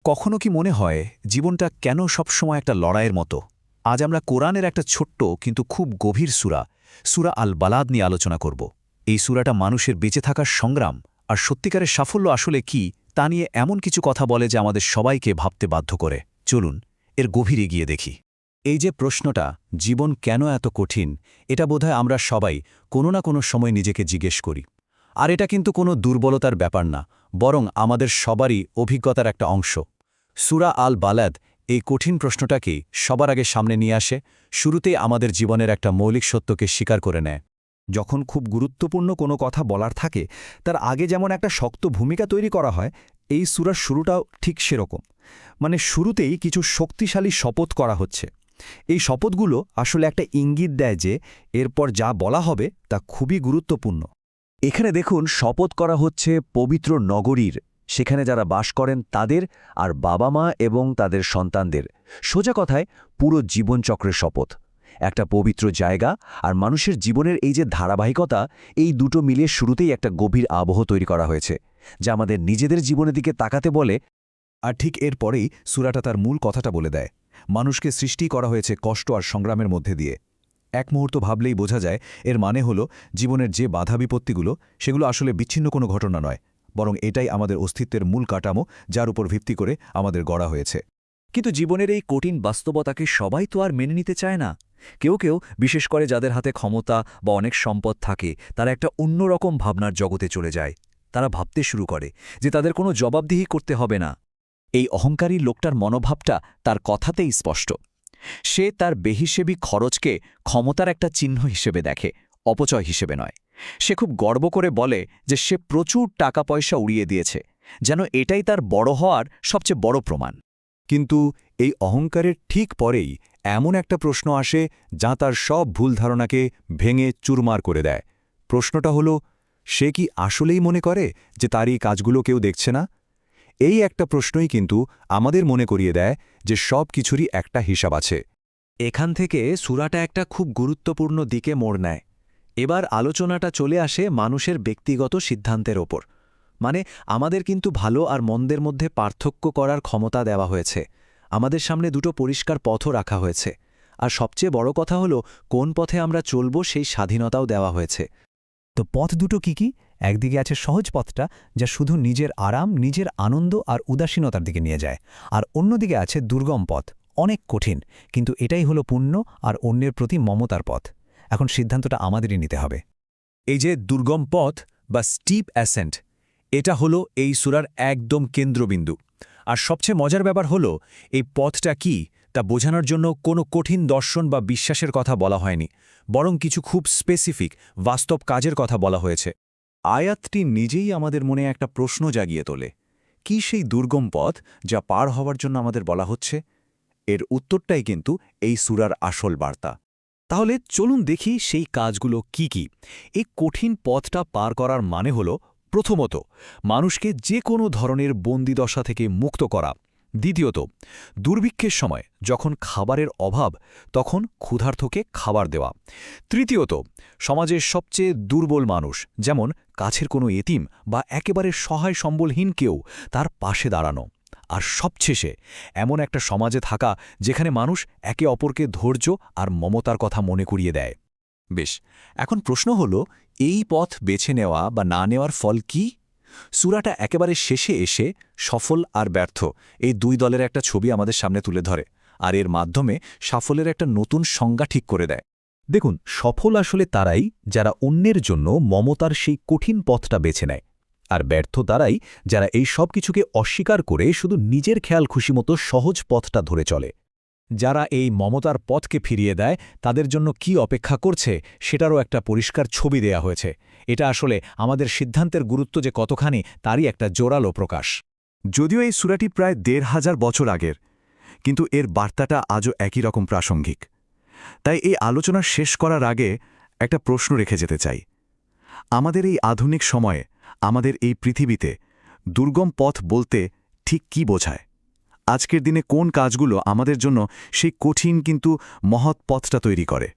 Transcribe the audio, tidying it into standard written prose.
কখনো কি মনে হয় জীবনটা কেন সবসময় একটা লড়াইয়ের মতো? আজ আমরা কোরআনের একটা ছোট্ট কিন্তু খুব গভীর সূরা, সূরা আল বালাদ নিয়ে আলোচনা করব। এই সূরাটা মানুষের বেঁচে থাকার সংগ্রাম আর সত্যিকারের সাফল্য আসলে কি তা নিয়ে এমন কিছু কথা বলে যে আমাদের সবাইকে ভাবতে বাধ্য করে। চলুন এর গভীরে গিয়ে দেখি। এই যে প্রশ্নটা, জীবন কেন এত কঠিন, এটা বোধহয় আমরা সবাই কোনো না কোনো সময় নিজেকে জিজ্ঞেস করি। আর এটা কিন্তু কোনো দুর্বলতার ব্যাপার না, বরং আমাদের সবারই অভিজ্ঞতার একটা অংশ। সূরা আল বালাদ এই কঠিন প্রশ্নটাকেই সবার আগে সামনে নিয়ে আসে, শুরুতেই আমাদের জীবনের একটা মৌলিক সত্যকে স্বীকার করে নেয়। যখন খুব গুরুত্বপূর্ণ কোনো কথা বলার থাকে তার আগে যেমন একটা শক্ত ভূমিকা তৈরি করা হয়, এই সূরার শুরুটাও ঠিক সেরকম। মানে শুরুতেই কিছু শক্তিশালী শপথ করা হচ্ছে। এই শপথগুলো আসলে একটা ইঙ্গিত দেয় যে এরপর যা বলা হবে তা খুবই গুরুত্বপূর্ণ। এখানে দেখুন, শপথ করা হচ্ছে পবিত্র নগরীর, সেখানে যারা বাস করেন তাদের, আর বাবা মা এবং তাদের সন্তানদের। সোজা কথায় পুরো জীবনচক্রের শপথ। একটা পবিত্র জায়গা আর মানুষের জীবনের এই যে ধারাবাহিকতা, এই দুটো মিলিয়ে শুরুতেই একটা গভীর আবহ তৈরি করা হয়েছে, যা আমাদের নিজেদের জীবনের দিকে তাকাতে বলে। আর ঠিক এরপরেই সূরাটা তার মূল কথাটা বলে দেয়। মানুষকে সৃষ্টি করা হয়েছে কষ্ট আর সংগ্রামের মধ্যে দিয়ে। এক মুহূর্ত ভাবলেই বোঝা যায় এর মানে হলো জীবনের যে বাধা বিপত্তিগুলো, সেগুলো আসলে বিচ্ছিন্ন কোনো ঘটনা নয়, বরং এটাই আমাদের অস্তিত্বের মূল কাঠামো, যার উপর ভিত্তি করে আমাদের গড়া হয়েছে। কিন্তু জীবনের এই কঠিন বাস্তবতাকে সবাই তো আর মেনে নিতে চায় না। কেউ কেউ, বিশেষ করে যাদের হাতে ক্ষমতা বা অনেক সম্পদ থাকে, তারা একটা অন্যরকম ভাবনার জগতে চলে যায়। তারা ভাবতে শুরু করে যে তাদের কোনো জবাবদিহি করতে হবে না। এই অহংকারী লোকটার মনোভাবটা তার কথাতেই স্পষ্ট। সে তার বেহিসেবি খরচকে ক্ষমতার একটা চিহ্ন হিসেবে দেখে, অপচয় হিসেবে নয়। সে খুব গর্ব করে বলে যে সে প্রচুর টাকা পয়সা উড়িয়ে দিয়েছে, যেন এটাই তার বড় হওয়ার সবচেয়ে বড় প্রমাণ। কিন্তু এই অহংকারের ঠিক পরেই এমন একটা প্রশ্ন আসে যা তার সব ভুল ধারণাকে ভেঙে চুরমার করে দেয়। প্রশ্নটা হলো, সে কি আসলেই মনে করে যে তার এই কাজগুলো কেউ দেখছে না? এই একটা প্রশ্নই কিন্তু আমাদের মনে করিয়ে দেয় যে সব কিছুরই একটা হিসাব আছে। এখান থেকে সূরাটা একটা খুব গুরুত্বপূর্ণ দিকে মোড় নেয়। এবার আলোচনাটা চলে আসে মানুষের ব্যক্তিগত সিদ্ধান্তের ওপর। মানে আমাদের কিন্তু ভালো আর মন্দের মধ্যে পার্থক্য করার ক্ষমতা দেওয়া হয়েছে। আমাদের সামনে দুটো পরিষ্কার পথও রাখা হয়েছে। আর সবচেয়ে বড় কথা হলো, কোন পথে আমরা চলব সেই স্বাধীনতাও দেওয়া হয়েছে। তো পথ দুটো কি? একদিকে আছে সহজ পথটা, যা শুধু নিজের আরাম, নিজের আনন্দ আর উদাসীনতার দিকে নিয়ে যায়। আর অন্যদিকে আছে দুর্গম পথ, অনেক কঠিন, কিন্তু এটাই হলো পুণ্য আর অন্যের প্রতি মমতার পথ। এখন সিদ্ধান্তটা আমাদেরই নিতে হবে। এই যে দুর্গম পথ বা স্টিপ অ্যাসেন্ট, এটা হলো এই সূরার একদম কেন্দ্রবিন্দু। আর সবচেয়ে মজার ব্যাপার হলো, এই পথটা কি তা বোঝানোর জন্য কোনো কঠিন দর্শন বা বিশ্বাসের কথা বলা হয়নি, বরং কিছু খুব স্পেসিফিক বাস্তব কাজের কথা বলা হয়েছে। আয়াতটি নিজেই আমাদের মনে একটা প্রশ্ন জাগিয়ে তোলে। কি সেই দুর্গম পথ যা পার হওয়ার জন্য আমাদের বলা হচ্ছে? এর উত্তরটাই কিন্তু এই সূরার আসল বার্তা। তাহলে চলুন দেখি সেই কাজগুলো কি কি। এই কঠিন পথটা পার করার মানে হল, প্রথমত, মানুষকে যে কোনো ধরনের বন্দিদশা থেকে মুক্ত করা। দ্বিতীয়ত, দুর্ভিক্ষের সময় যখন খাবারের অভাব, তখন ক্ষুধার্তকে খাবার দেওয়া। তৃতীয়ত, সমাজের সবচেয়ে দুর্বল মানুষ, যেমন কাছের কোনো এতিম বা একেবারে সহায় সম্বলহীন কেউ, তার পাশে দাঁড়ানো। আর সবশেষে, এমন একটা সমাজে থাকা যেখানে মানুষ একে অপরকে ধৈর্য আর মমতার কথা মনে করিয়ে দেয়। বেশ, এখন প্রশ্ন হল, এই পথ বেছে নেওয়া বা না নেওয়ার ফল কি? সূরাটা একেবারে শেষে এসে সফল আর ব্যর্থ এই দুই দলের একটা ছবি আমাদের সামনে তুলে ধরে, আর এর মাধ্যমে সাফল্যের একটা নতুন সংজ্ঞা ঠিক করে দেয়। দেখুন, সফল আসলে তারাই যারা অন্যের জন্য মমতার সেই কঠিন পথটা বেছে নেয়, আর ব্যর্থ তারাই যারা এই সব কিছুকে অস্বীকার করে শুধু নিজের খেয়াল খুশিমতো সহজ পথটা ধরে চলে। যারা এই মমতার পথকে ফিরিয়ে দেয়, তাদের জন্য কি অপেক্ষা করছে সেটারও একটা পরিষ্কার ছবি দেয়া হয়েছে। এটা আসলে আমাদের সিদ্ধান্তের গুরুত্ব যে কতখানি, তারই একটা জোরালো প্রকাশ। যদিও এই সূরাটি প্রায় ১,৫০০ বছর আগের, কিন্তু এর বার্তাটা আজও একই রকম প্রাসঙ্গিক। তাই এই আলোচনা শেষ করার আগে একটা প্রশ্ন রেখে যেতে চাই। আমাদের এই আধুনিক সময়ে, আমাদের এই পৃথিবীতে দুর্গম পথ বলতে ঠিক কি বোঝায়? আজকের দিনে কোন কাজগুলো আমাদের জন্য সেই কঠিন কিন্তু মহৎ পথটা তৈরি করে?